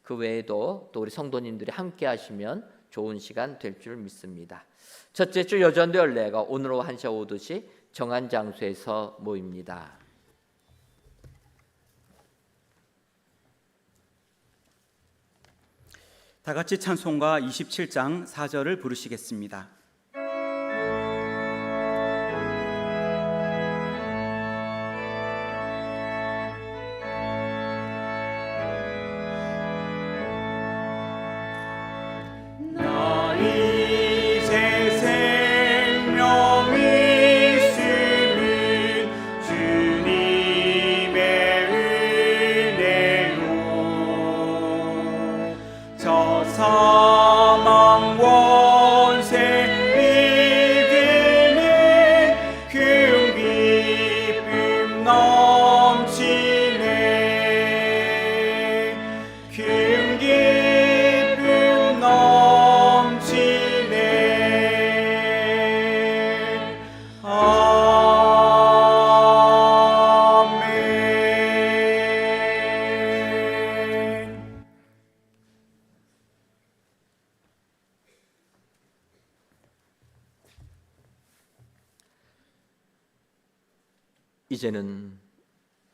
그 외에도 또 우리 성도님들이 함께 하시면 좋은 시간 될 줄 믿습니다. 첫째 주 여전도 연례가 오늘 오후 1시 5시 정한 장소에서 모입니다. 다 같이 찬송가 27장 4절을 부르시겠습니다. 사망 원세 이기는 그 기쁨 넘치네 그 기쁨 넘치네 아멘. 이제는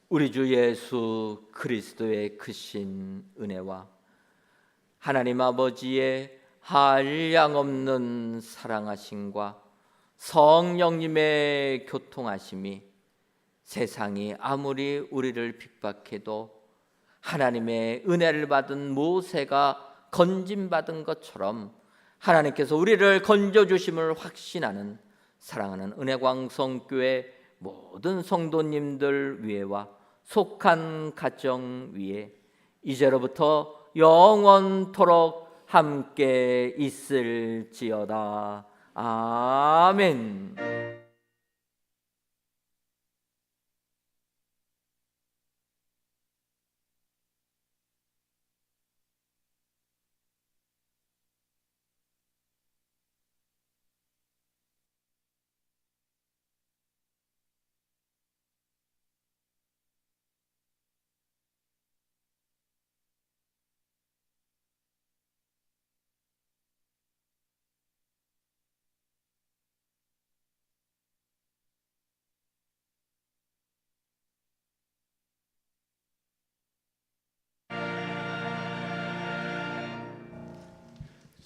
우리 주 예수 그리스도의 크신 은혜와 하나님 아버지의 한량없는 사랑하심과 성령님의 교통하심이 세상이 아무리 우리를 핍박해도 하나님의 은혜를 받은 모세가 건짐받은 것처럼 하나님께서 우리를 건져주심을 확신하는 사랑하는 은혜광성교회 모든 성도님들 위에와 속한 가정 위에 이제로부터 영원토록 함께 있을지어다. 아멘.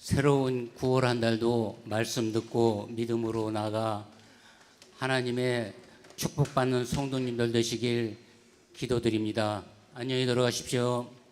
새로운 9월 한 달도 말씀 듣고 믿음으로 나가 하나님의 축복받는 성도님들 되시길 기도드립니다. 안녕히 들어가십시오.